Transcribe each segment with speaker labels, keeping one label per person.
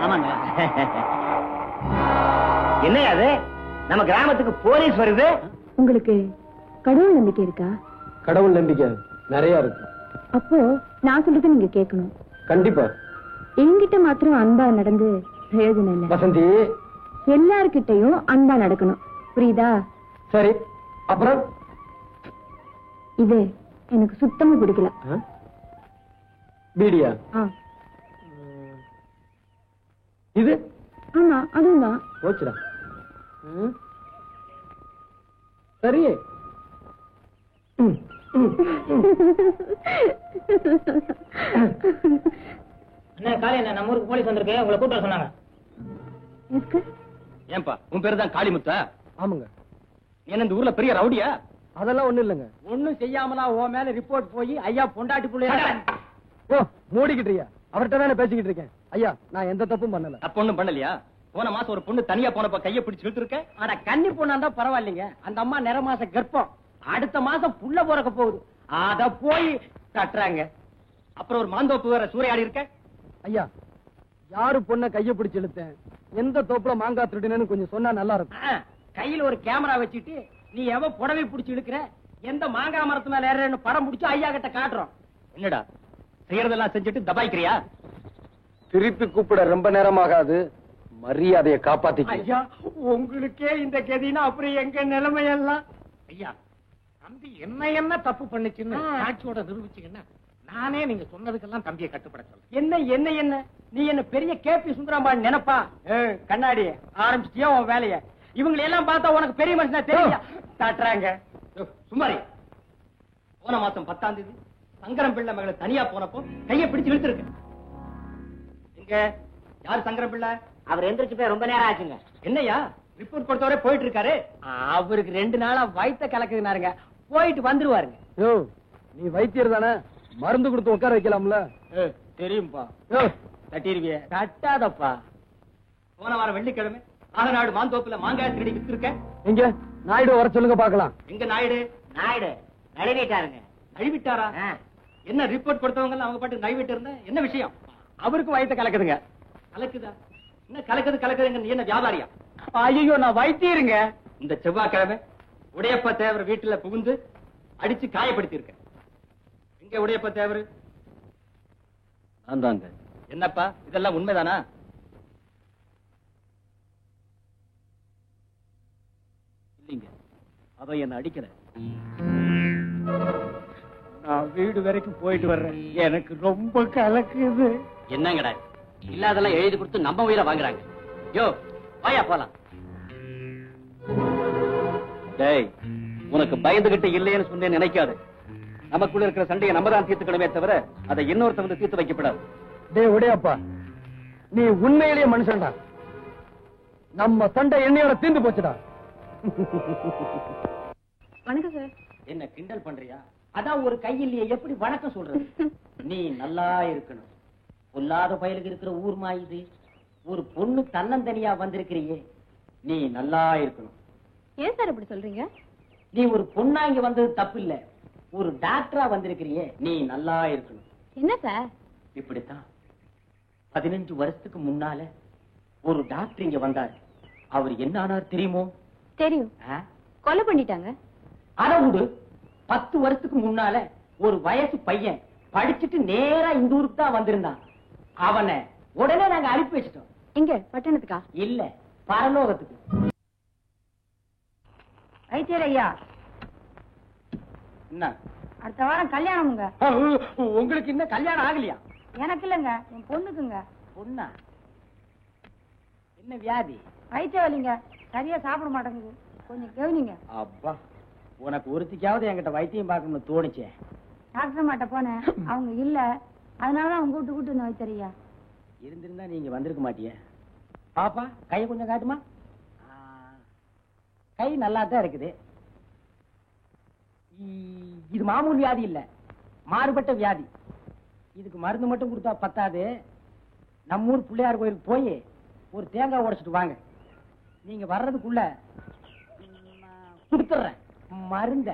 Speaker 1: ஆமாங்க. என்ன அது நம்ம கிராமத்துக்கு போலீஸ் வருது?
Speaker 2: உங்களுக்கு கடவுள் நம்பிக்கை இருக்கா?
Speaker 3: கடவுள் நம்பிக்கை நிறைய இருக்கு.
Speaker 2: அப்போ நான் சொல்றது நீங்க கேட்கணும்.
Speaker 3: கண்டிப்பா.
Speaker 2: என்கிட்ட மாத்திரம் அன்பா நடந்து பிரயோஜனம் இல்ல
Speaker 3: வசந்தி.
Speaker 2: எல்லார்கிட்டையும் அன்பா நடக்கணும், புரியுதா?
Speaker 3: சரி, அப்புறம்
Speaker 2: இது எனக்கு சுத்தமா பிடிக்கல.
Speaker 3: பீடியா? இது?
Speaker 2: ஆமா, அதுதான்.
Speaker 3: போச்சுடா. சரி.
Speaker 1: காலையில நம்ம ஊருக்கு போலீஸ் வந்திருக்கு, உங்களை கூப்பிட்டு சொன்னாங்க. ஏன்பா உன் பேரு தான் காளிமுத்தா?
Speaker 3: ஆமாங்க.
Speaker 1: என்ன இந்த ஊர்ல பெரிய ரவுடியா?
Speaker 3: அதெல்லாம் ஒண்ணு இல்லைங்க.
Speaker 1: ஒண்ணும் செய்யாமலா உன் மேல ரிப்போர்ட் போய் ஐயா பொண்டாட்டி புள்ளைய
Speaker 3: மூடிக்கிட்டியா? அவர்கிட்ட தானே பேசிக்கிட்டு இருக்கேன். ஐயா, நான் எந்த தப்பும் பண்ணல.
Speaker 1: தப்பு ஒண்ணும் பண்ணலையா? போன மாசம் ஒரு பொண்ணு தனியா போனப்ப கைய பிடிச்சு இழுத்து இருக்க. ஆனா கன்னி பொண்ணா இருந்தா பரவாயில்லைங்க, அந்த அம்மா நிற மாச கர்ப்பம், அடுத்த மாசம் புள்ள பிறக்க போகுது, அத போய் கட்டுறாங்க. அப்புறம் ஒரு மாந்தோப்பு வேற சூறையாடி இருக்க.
Speaker 3: ஐயா, யாரு பொண்ண கைய பிடிச்சு இழுத்தேன், எந்த தோப்புல மாங்காய் திருடினு கொஞ்சம் சொன்னா நல்லா இருக்கும்.
Speaker 1: கையில ஒரு கேமரா வச்சுட்டு நீ எவ புடவை பிடிச்சு இழுக்கிற, எந்த மாங்காய் மரத்து மேல ஏறன்னு படம் பிடிச்சு ஐயா கிட்ட காட்டுறோம். என்னடா செய்யறதெல்லாம் செஞ்சுட்டு தபாய்க்கிறியா?
Speaker 3: திருப்பி கூப்பிட ரொம்ப நேரமாகாது, மரியாதையை காப்பாத்திக்க.
Speaker 1: ஐயா, உங்களுக்கே இந்த கதினா அப்புறம் எங்க நிலைமையெல்லாம். ஐயா, தம்பி என்ன தப்பு பண்ணுச்சுன்னு சாட்சியோட நிரூபிச்சீங்கன்னா நானே நீங்க சொன்னதுக்கெல்லாம் தம்பியை கட்டுப்பட சொல்ல. என்ன நீ என்ன பெரிய கேபி சுந்தரம்பான் நினைப்பா? கண்ணாடி ஆரம்பிச்சிட்டியா உன் வேலைய? இவங்களை எல்லாம் பார்த்தா உனக்கு பெரிய மனுஷனா தெரியா தாட்டுறாங்க. சுமாரி போன மாசம் 10ஆம் தேதி சங்கரம் பிள்ளை மகளை தனியா போனப்போ கையை பிடிச்சு இழுத்துருக்கு. இங்க யாரு சங்கரம் பிள்ளை? அவர் எந்திரிச்சு போய் ரொம்ப நேரம் ஆச்சுங்க. என்னையா ரிப்போர்ட் கொடுத்தவரே போயிட்டு இருக்காரு? அவருக்கு 2 நாளா வயித்த கலக்குதுனாருங்க, போயிட்டு வந்துருவாருங்க.
Speaker 3: யோ, நீ வைத்தியர் தானே, மருந்து கொடுத்து உட்கார வைக்கலாம்ல?
Speaker 1: தெரியும்பா. தட்டிருவிய? தட்டாதப்பா. போன வாரம் வெள்ளிக்கிழமை ஆகநாடு மாந்தோப்புல மாங்காய் திருடி வித்து இருக்க.
Speaker 3: எங்க நாயுடு வர சொல்லுங்க பாக்கலாம்.
Speaker 1: எங்க நாயுடு? நழுவிட்டாருங்க. நழுவிட்டாரா? என்ன ரிப்போர்ட் கொடுத்தவங்க அவங்க பாட்டு நழுவிட்டு இருந்த என்ன விஷயம்? அவருக்கு வயித்த கலக்குதுங்க. கலக்குதா? என்ன கலக்குதுங்க? நீ என்ன வியாபாரியா? ஐயோ, நான் வைத்தியருங்க. இந்த செவ்வாய்க்கிழமை உடையப்ப தேவர் வீட்டுல புகுந்து அடிச்சு காயப்படுத்தி இருக்க. எங்க உடையப்ப தேவர்?
Speaker 3: ஆந்தாங்க.
Speaker 1: என்னப்பா இதெல்லாம் உண்மைதானா? இல்லீங்க, அவன் என்ன அடிக்கிற. நான் வீடு வரைக்கும் போயிட்டு வர்றேன், எனக்கு ரொம்ப கலக்குது. என்னங்கடா இல்லாதெல்லாம் எழுதி கொடுத்து நம்ம உயிரை வாங்குறாங்க. யோ வாயா போலாம். டேய், உனக்கு பயந்துகிட்டு இல்லைன்னு சொன்னேன் நினைக்காது. நமக்குள்ள இருக்கிற சண்டையை நம்ம தான் தீர்த்துக்கணுமே தவிர அதை இன்னொருத்த வந்து தீர்த்து வைக்கப்படாது.
Speaker 3: டேய் உடையப்பா, நீ உண்மையிலேயே மனுஷன்டா. நம்ம சண்டை என்னையோட தீர்ந்து போச்சுடா.
Speaker 2: வணக்கம் சார்.
Speaker 1: என்ன கிண்டல் பண்றியா? அதான் ஒரு கையிலேயே எப்படி வணக்கம் சொல்றது? நீ நல்லா இருக்கணும். பொல்லாத பயலுக்கு இருக்கிற ஊர்மா இது. ஒரு பொண்ணு தன்னந்தனியா வந்திருக்கிறியே, நீ நல்லா இருக்கணும்.
Speaker 2: ஏன் சார் இப்படி சொல்றீங்க?
Speaker 1: நீ ஒரு பொண்ணா இங்க வந்தது தப்பு இல்ல, ஒரு டாக்டரா வந்திருக்கிறியே, நீ நல்லா இருக்கணும்.
Speaker 2: என்ன சார்
Speaker 1: இப்படித்தான் 15 வருஷத்துக்கு முன்னால ஒரு டாக்டர் இங்க வந்தார். அவர் என்ன ஆனார் தெரியுமோ?
Speaker 2: தெரியும். கொலை பண்ணிட்டாங்க.
Speaker 1: அத விடு, 10 வருஷத்துக்கு முன்னால ஒரு வயசு பையன் படிச்சுட்டு நேரா இந்த ஊருக்கு தான் வந்திருந்தான். அவனை உடனே நாங்க அனுப்பி வச்சிட்டோம்.
Speaker 2: எங்க பட்டணத்துக்கா?
Speaker 1: இல்ல, பரலோகத்துக்கு.
Speaker 2: வைத்தியர் ஐயா,
Speaker 1: என்ன
Speaker 2: அடுத்த வாரம் கல்யாணம்ங்க.
Speaker 1: உங்களுக்கு இன்னும் கல்யாணம் ஆகலையா?
Speaker 2: எனக்கு இல்லங்க, என் பொண்ணுக்குங்க.
Speaker 1: பொண்ணா? என்ன வியாதி?
Speaker 2: வயிற்று வலிங்க, சரியா சாப்பிட மாட்டேங்குது, கொஞ்சம் கவனிங்க.
Speaker 1: அப்பா, உனக்கு ஒருத்திக்காவது என்கிட்ட வைத்தியம் பார்க்கணும்னு தோணுச்சே.
Speaker 2: டாக்டர் மாட்ட போனேன், அவங்க இல்ல, அதனாலதான் அவங்க கூட்டு வந்து வைத்தியர் ஐயா.
Speaker 1: இருந்திருந்தா நீங்க வந்திருக்க மாட்டிய. பாப்பா, கையை கொஞ்சம் காட்டுமா? கை நல்லா தான் இருக்குது. இது மாமூல் வியாதி இல்ல, மாறுபட்ட வியாதி. இதுக்கு மருந்து மட்டும் கொடுத்தா பத்தாது. நம்ம ஊர் பிள்ளையார் கோயிலுக்கு போய் ஒரு தேங்காய் உடைச்சிட்டு வாங்க. நீங்க வர்றதுக்குள்ள கொடுத்துறேன் மருந்த.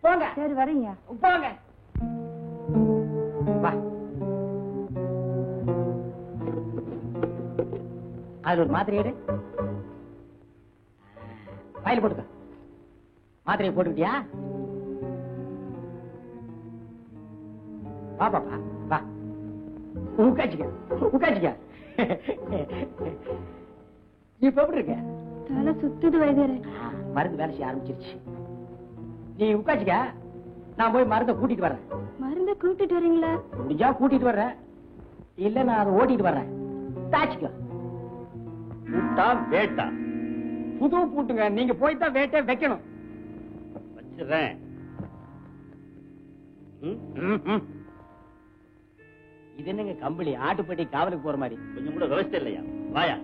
Speaker 1: போங்க.
Speaker 2: சரி, வரீங்க.
Speaker 1: போங்க. வா.
Speaker 4: அதுல ஒரு மாத்திரை எடு. வாயில போட்டுக்க. மாத்திரையை போட்டுக்கிட்டியா? வா பாப்பா வா. உட்காச்சிக்க உட்காச்சிக்க. நீ இப்ப எப்படி இருக்க?
Speaker 2: தலை சுத்துது வைத்தியரே.
Speaker 4: மருந்து வேலை செய்ய ஆரம்பிச்சிருச்சு. நீ உட்காச்சிக்க, நான் போய் மருந்தை கூட்டிட்டு வர்றேன்.
Speaker 2: மருந்த கூட்டிட்டு வரீங்களா?
Speaker 4: முடிஞ்சா கூட்டிட்டு வர்றேன், இல்ல நான் அதை ஓட்டிட்டு வர்றேன். தாச்சிக்க.
Speaker 3: பூட்டா வேட்டா?
Speaker 4: புது பூட்டுங்க, நீங்க போய் தான் வேட்டை வைக்கணும்.
Speaker 3: வச்சிடுறேன்.
Speaker 4: இது என்னங்க கம்பளி, ஆட்டுப்பட்டி காவலுக்கு போற மாதிரி?
Speaker 3: கொஞ்சம் கூட விவசாயம் இல்லையா? வாயா.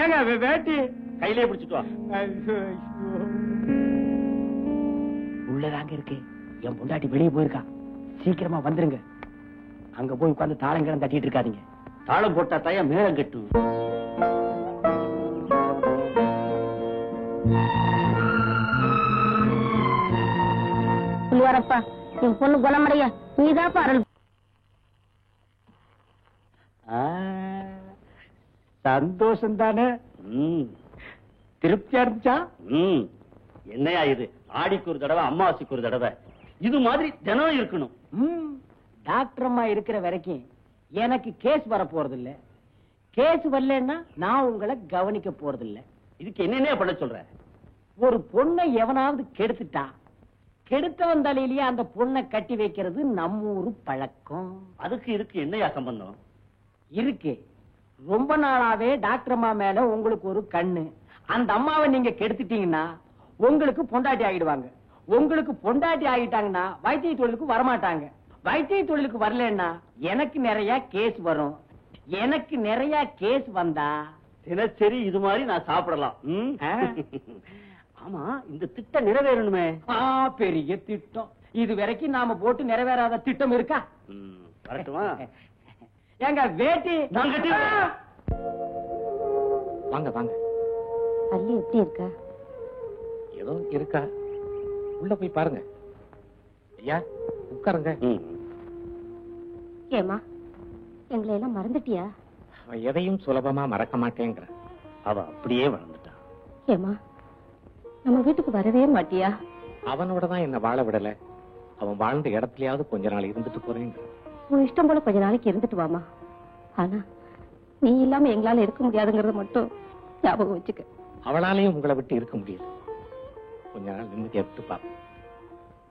Speaker 4: ஏங்க வேட்டி
Speaker 3: கையிலே பிடிச்சிட்டு வா.
Speaker 4: உள்ளதாங்க இருக்கு. என் பொண்டாட்டி வெளியே போயிருக்கா. சீக்கிரமா வந்துருங்க. அங்க போய் உட்கார்ந்து தாளங்கிழம் தட்டிட்டு இருக்காதீங்க.
Speaker 3: தாளம் போட்டா தாயா மேளம் கட்டு.
Speaker 2: புள்ளியாரப்பா, என் பொண்ணு குணமடைய நீதான் பாரு.
Speaker 4: சந்தோஷம் தானே? திருப்தியா இருந்துச்சா?
Speaker 3: என்னையா இது? ஆடிக்கு ஒரு தடவை, அம்மாவாசைக்கு ஒரு தடவை, இது மாதிரி தினம் இருக்கணும்.
Speaker 4: டாக்டர் அம்மா இருக்கிற வரைக்கும் எனக்கு கேஸ் வர போறது இல்ல. கேஸ் வரலன்னா நான் உங்களை கவனிக்க போறது இல்ல.
Speaker 3: இதுக்கு என்னென்ன பண்ண சொல்ற?
Speaker 4: ஒரு பொண்ணை எவனாவது கெடுத்துட்டா, கெடுத்தவன் தலையிலேயே அந்த பொண்ணை கட்டி வைக்கிறது நம்ம ஊரு பழக்கம்.
Speaker 3: அதுக்கு இதுக்கு என்னையா சம்பந்தம்?
Speaker 4: இருக்கு. ரொம்ப நாளாவே டாக்டர் அம்மா மேல உங்களுக்கு ஒரு கண்ணு. அந்த அம்மாவை நீங்க கெடுத்துட்டீங்கன்னா உங்களுக்கு பொண்டாட்டி ஆகிடுவாங்க. உங்களுக்கு பொண்டாட்டி ஆகிட்டாங்கன்னா வைத்திய தொழிலுக்கு வரமாட்டாங்க. வைத்திய தொழிலுக்கு வரலன்னா எனக்கு நிறைய கேஸ் வரும். எனக்கு நிறைய கேஸ் வந்தா
Speaker 3: தினசரி இது மாதிரி நான் சாப்பிடலாம். ஆமா, இந்த திட்டம் நிறைவேறணுமே.
Speaker 4: பெரிய திட்டம். இது வரைக்கும் நாம போட்டு நிறைவேறாத திட்டம் இருக்கா?
Speaker 3: வரட்டுமா?
Speaker 4: எங்க வேட்டி
Speaker 1: வாங்க வாங்க.
Speaker 2: அள்ளி எப்படி இருக்கா?
Speaker 1: ஏதோ இருக்கா, உள்ள போய் பாருங்க. ஐயா உட்காருங்க.
Speaker 2: ஏமா, எங்களை எல்லாம் மறந்துட்டியா?
Speaker 1: அவன் எதையும் சுலபமா மறக்க மாட்டேங்கிற.
Speaker 3: அவ அப்படியே வளர்ந்துட்டான்.
Speaker 2: ஏமா, நம்ம வீட்டுக்கு வரவே மாட்டியா?
Speaker 1: அவனோட தான் என்ன வாழ விடல. அவன் வாழ்ந்த இடத்துலயாவது கொஞ்ச நாள் இருந்துட்டு போறேங்க.
Speaker 2: உன் இஷ்டம் போல கொஞ்ச நாளைக்கு இருந்துட்டு வாமா. ஆனா நீ இல்லாம எங்களால இருக்க முடியாதுங்கறத மட்டும் ஞாபகம் வச்சுக்க.
Speaker 1: அவளாலையும் உங்களை விட்டு இருக்க முடியாது. கொஞ்ச நாள் நிம்மதியா விட்டு பாப்ப.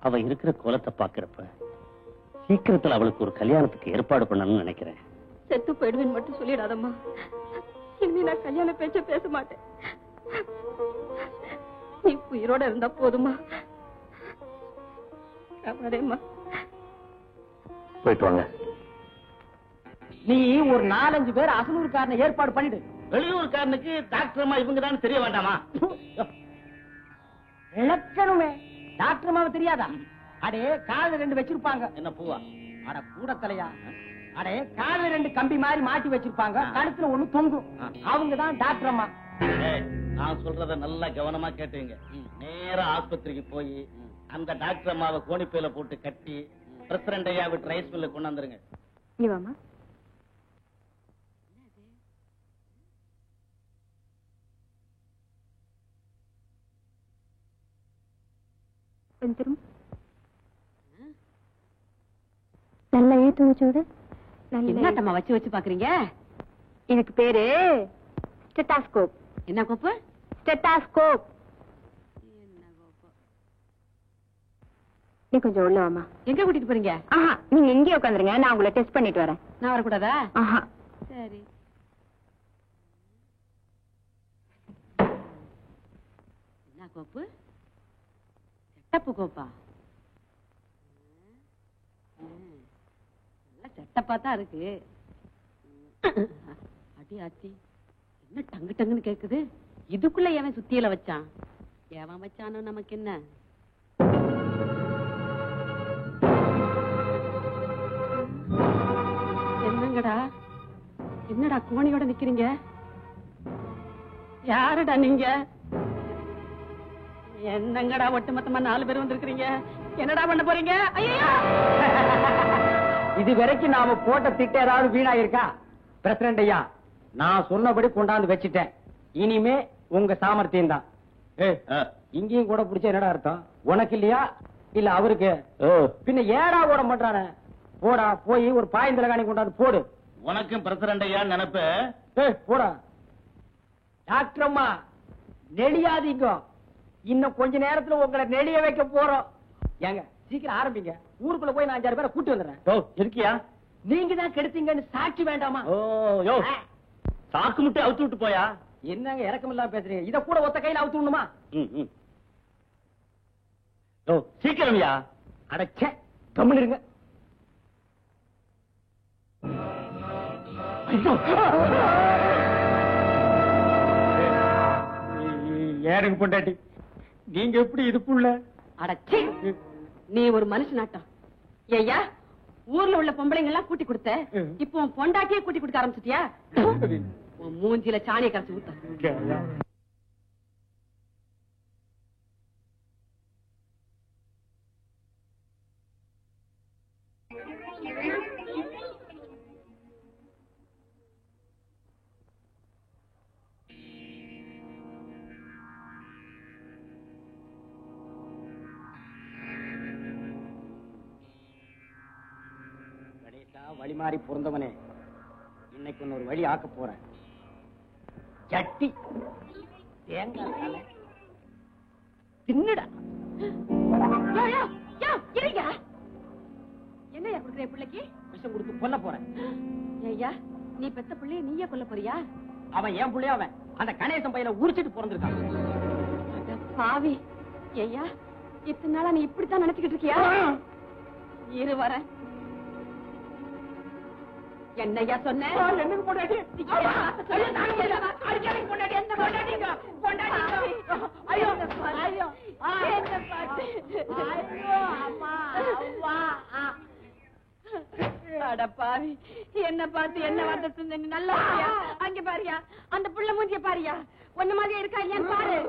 Speaker 3: அவ இருக்கிற கோலத்தை பாக்குறப்ப சீக்கிரத்துல அவளுக்கு ஒரு கல்யாணத்துக்கு ஏற்பாடு பண்ணணும்னு நினைக்கிறேன்.
Speaker 2: செத்து போயிடுவேன் மட்டும் சொல்லிடாதம்மா. இனிமே நான் கல்யாண பேச்ச பேச மாட்டேன். நீ உயிரோட இருந்தா போதுமா? வரேம்மா.
Speaker 3: போயிட்டு வாங்க.
Speaker 4: நீ ஒரு 4-5 பேர் அசலூர்காரனை ஏற்பாடு பண்ணிடு.
Speaker 3: வெளியூர்காரனுக்கு டாக்டர் அம்மா இவங்க தான் தெரிய வேண்டாமா?
Speaker 4: இலக்கணுமே. டாக்டர் அம்மாவை தெரியாதா? அடே கால 2 வச்சிருப்பாங்க.
Speaker 3: என்ன பூவா?
Speaker 4: அட கூட தலையா. அடே கால 2 கம்பி மாதிரி மாட்டி வச்சிருப்பாங்க. கழுத்துல ஒண்ணு தொங்கும். அவங்கதான் டாக்டர் அம்மா.
Speaker 3: நான் சொல்றத நல்லா கவனமா கேட்டுங்க. நேரா ஆஸ்பத்திரிக்கு போய் அந்த டாக்டர் அம்மாவை கோணிப்பையில போட்டு கட்டி பிரசிடண்ட் ஐயா விட்டு ரைஸ் மில்ல கொண்டாந்துருங்க.
Speaker 2: நீ வாமா. நல்லா ஏத்து வச்சோடு.
Speaker 5: என்னட்டமா வச்சு வச்சு பாக்குறீங்க?
Speaker 2: எனக்கு பேரு ஸ்டெத்தாஸ்கோப்.
Speaker 5: என்ன கோப்பு?
Speaker 2: ஸ்டெத்தாஸ்கோப். நீ கொஞ்சம் உள்ள வாமா.
Speaker 5: எங்க கூட்டிட்டு போறீங்க?
Speaker 2: ஆஹா, நீங்க எங்கே உட்காந்துருங்க, நான் உங்களை டெஸ்ட் பண்ணிட்டு வரேன்.
Speaker 5: நான் வரக்கூடாதா?
Speaker 2: ஆஹா.
Speaker 5: சரி. என்ன கோப்பு? செட்டப்பு கோப்பா? செட்டப்பா தான் இருக்கு. அடி ஆச்சி, என்ன டங்கு டங்குன்னு கேக்குது? இதுக்குள்ள எவன் சுத்தியில வச்சான்? எவன் வச்சானோ நமக்கு என்ன? என்னங்கடா, என்னடா கோணியோட நிக்கிறீங்க? யாருடா நீங்க? என்னங்கடா ஒட்டுமொத்தமா 4 பேர் வந்திருக்கிறீங்க? என்னடா பண்ண போறீங்க? ஐயா,
Speaker 4: இது வரைக்கும் நாம போட்ட திட்டம் ஏதாவது வீணா இருக்கா? பிரசிடண்ட் ஐயா, நான் சொன்னபடி கொண்டாந்து வச்சுட்டேன். இனிமே உங்க சாமர்த்தியம் தான். இங்கேயும் கூட பிடிச்ச என்னடா அர்த்தம்? உனக்கு இல்லையா இல்ல அவருக்கு? பின்ன ஏடா கூட பண்றானே. போடா போய் ஒரு பாயந்தல காணி கொண்டாந்து போடு.
Speaker 3: உனக்கும் பிரசிடண்ட் ஐயா நினைப்பு.
Speaker 4: போடா. டாக்டர் அம்மா நெளியாதீங்க. இன்னும் கொஞ்ச நேரத்துல உங்களை நெளிய வைக்க போறோம். ஏங்க சீக்கிரம் ஆரம்பிங்க. ஊருக்குள்ள போய் நான் 5-6 பேரை கூட்டி வந்துடுறேன்.
Speaker 3: இருக்கியா?
Speaker 4: நீங்க தான் கெடுத்தீங்கன்னு சாட்சி வேண்டாமா?
Speaker 3: சாக்கு முட்டை அவுத்து விட்டு போயா.
Speaker 4: என்னங்க இறக்கம் இல்லாம பேசுறீங்க? இத கூட ஒத்த கையில அவுத்து விடணுமா?
Speaker 3: சீக்கிரம்யா.
Speaker 4: அடச்சே கம்முன்னு இருங்க. ஏனுங்க பொண்டாட்டி, நீங்க எப்படி இதுக்குள்ள?
Speaker 5: அடச்சி, நீ ஒரு மனுஷனாட்டம். ஐயா, ஊர்ல உள்ள பொம்பளைங்க எல்லாம் கூட்டி கொடுத்த, இப்போ உன் பொண்டாட்டியே கூட்டி கொடுக்க ஆரம்பிச்சிட்டியா? உன் மூஞ்சில சாணியை கரைச்சு ஊத்த.
Speaker 4: வழி மாறி பொருந்தவனே, இன்னைக்கு ஒரு வழி ஆக்க போறேன். சட்டி தேங்காய் தின்னுடா.
Speaker 5: என்னையா கொடுக்குற பிள்ளைக்கு?
Speaker 4: விஷம் கொடுத்து கொல்ல போறேன்.
Speaker 5: ஐயா, நீ பெத்த பிள்ளைய நீயே கொல்ல போறியா?
Speaker 4: அவன் ஏன் பிள்ளைய? அவன் அந்த கணேசன் பையனை உரிச்சிட்டு பிறந்திருக்கான்.
Speaker 5: பாவி. ஐயா, இத்தனை நாளா நீ இப்படித்தான் நினைச்சுக்கிட்டு இருக்கியா? இரு வர. என்னையா சொன்ன?
Speaker 4: என்னங்க பொண்டாட்டி?
Speaker 5: அடப்பாவி, என்ன பார்த்து என்ன வார்த்தை சொன்ன? நீ நல்லா அங்க பாரியா, அந்த புள்ள மூஞ்சிய பாரியா, ஒண்ணு மாதிரி இருக்கா இல்லையான்னு பாரு.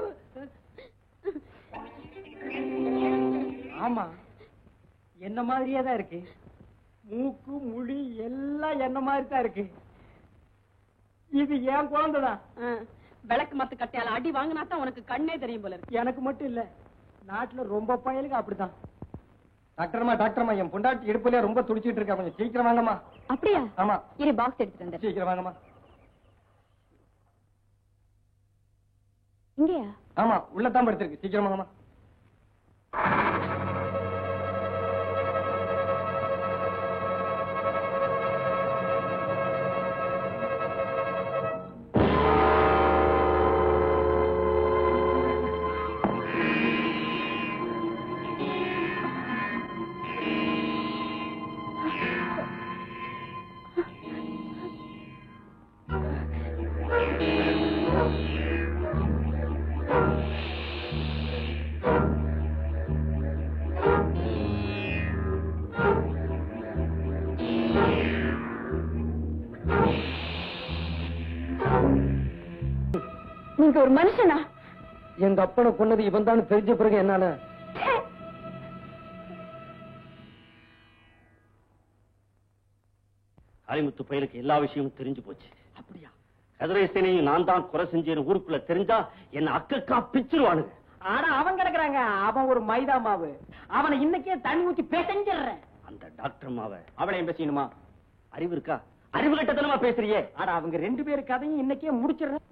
Speaker 4: ஆமா, என்ன மாதிரியே தான் இருக்கு. மூக்கு முடி எல்லாம் என்ன மாதிரி தான் இருக்கு. இது ஏன் குழந்தைதான்.
Speaker 5: விளக்கு மத்து கட்டையால அடி வாங்கினா தான் உனக்கு கண்ணே தெரியும் போல இருக்கு.
Speaker 4: எனக்கு மட்டும் இல்ல, நாட்டுல ரொம்ப பயலுக்கு அப்படித்தான். டாக்டர்மா என் பொண்டாட்டி இடுப்புல ரொம்ப துடிச்சிட்டு இருக்கா. கொஞ்சம் சீக்கிரம் வாங்கம்மா.
Speaker 2: அப்படியா?
Speaker 4: ஆமா,
Speaker 2: இரு பாக்ஸ் எடுத்துட்டு வந்து.
Speaker 4: சீக்கிரம் வாங்கம்மா.
Speaker 2: இங்கயா?
Speaker 4: ஆமா, உள்ளதான் படுத்திருக்கு. சீக்கிரம் வாங்கம்மா.
Speaker 2: நீங்க ஒரு மனுஷனா?
Speaker 4: எங்க அப்பனை கொன்னது இவன் தான் தெரிஞ்ச பிறகு என்னால
Speaker 3: காளிமுத்து பையனுக்கு எல்லா விஷயமும் தெரிஞ்சு போச்சு. அப்படியா? கதிரேசனையும் நான் தான் குறை செஞ்சேன்னு ஊருக்குள்ள தெரிஞ்சா என்ன அக்கா பிச்சிருவானுங்க.
Speaker 4: ஆனா அவன் கிடக்குறாங்க. அவன் ஒரு மைதா மாவு. அவனை இன்னைக்கே தண்ணி ஊத்தி பேசஞ்சிடுறேன்.
Speaker 3: அந்த டாக்டர் மாவ
Speaker 4: அவளையும் பேசணுமா?
Speaker 3: அறிவு இருக்கா? அறிவு கட்டத்தனமா பேசுறியே.
Speaker 4: ஆனா அவங்க 2 பேரு கதையும் இன்னைக்கே முடிச்சிடுறேன்.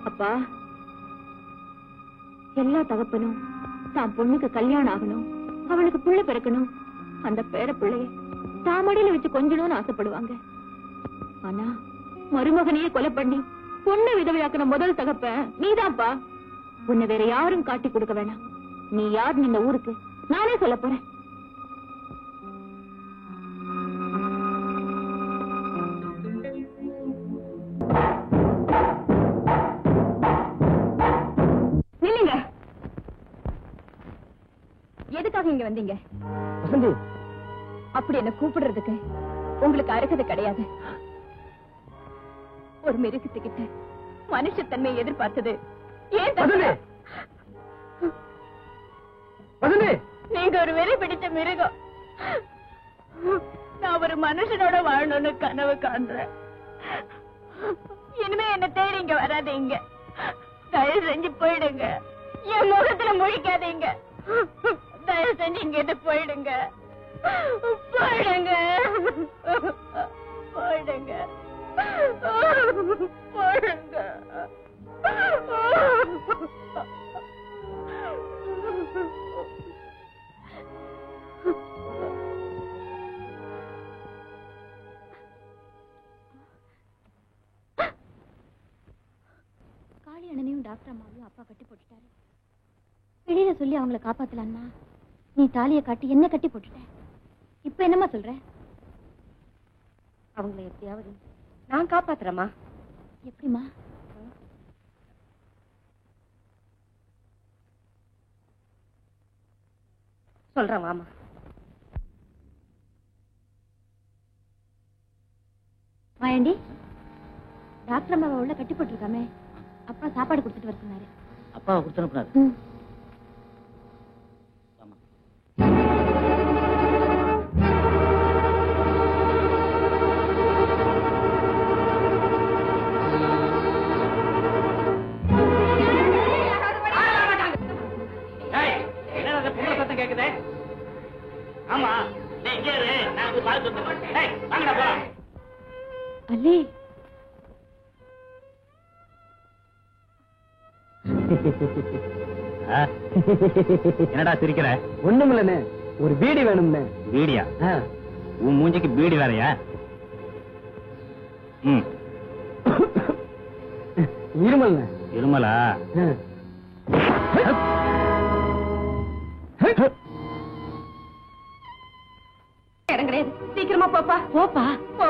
Speaker 2: அப்பா, எல்லா தகப்பனும் தான் பொண்ணுக்கு கல்யாணம் ஆகணும், அவளுக்கு புள்ள பிறக்கணும், அந்த பேர பிள்ளைய தாமடியில வச்சு கொஞ்சணும்னு ஆசைப்படுவாங்க. ஆனா மருமகனையே கொலை பண்ணி பொண்ணு விதவையாக்குன முதல் தகப்பன் நீதான்ப்பா. உன்னை வேற யாரும் காட்டி கொடுக்க வேணாம். நீ யார் இந்த ஊருக்கு நானே சொல்ல போறேன். நில்லுங்க. எதுக்காக இங்க வந்தீங்க? அப்படி என்ன கூப்பிடுறதுக்கு உங்களுக்கு அருகதை கிடையாது. ஒரு மிருகத்துக்கிட்ட மனுஷத்தன்மையை எதிர்பார்த்தது ஏன்?
Speaker 4: வசந்தி,
Speaker 2: நீங்க ஒரு வெறி பிடிச்ச மிருகம். நான் ஒரு மனுஷனோட வாழணும்னு கனவு காண்றேன். இனிமே என்ன தேடி இங்க வராதீங்க. தயவு செஞ்சு போயிடுங்க. என் முகத்துல முழிக்காதீங்க. தயவு செஞ்சு இங்கிட்டு போயிடுங்க. போயிடுங்க. போயிடுங்க. போயிடுங்க. காளி அண்ணனையும் டாக்டர் அம்மாவையும் அப்பா கட்டி போட்டுட்டாரு. வெளியில சொல்லி அவங்கள காப்பாத்தலான்னா நீ தாலியை காட்டி என்ன கட்டி போட்டுட்ட. இப்ப என்னம்மா சொல்ற?
Speaker 5: அவங்களை எப்படியாவது நான் காப்பாத்துறேம்மா.
Speaker 2: எப்படிமா?
Speaker 5: சொல்றேன் வாமா.
Speaker 2: மாயாண்டி, டாக்டர் அம்மாவை உள்ள கட்டி போட்டிருக்காமே, அப்பா சாப்பாடு கொடுத்துட்டு வர சொன்னாரு.
Speaker 3: அப்பாவை கொடுத்து அனுப்புனாரு.
Speaker 4: கேக்குதே?
Speaker 3: ஆமா, நீ இங்கே இரு, நான் போய் பார்த்து வந்துடுறேன். டேய், வாங்கடா போலாம்.
Speaker 2: அல்லி,
Speaker 3: என்னடா சிரிக்கிற?
Speaker 4: ஒண்ணுமில்லண்ணே, ஒரு பீடி வேணும்னே.
Speaker 3: பீடியா? உன் மூஞ்சிக்கு பீடி வேறையா?
Speaker 4: இருமல்ண்ணே.
Speaker 3: இருமலா?
Speaker 5: இடம் கிடையாது. சீக்கிரமா போப்பா. போப்பா போ.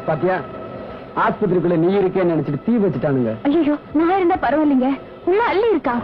Speaker 4: பாத்தியா, ஆஸ்பத்திரிக்குள்ள நீ இருக்கேன்னு நினைச்சிட்டு தீ வச்சுட்டானுங்க.
Speaker 2: ஐயோ, நான் இருந்தா பரவாயில்லைங்க. உள்ள அள்ளி இருக்கா?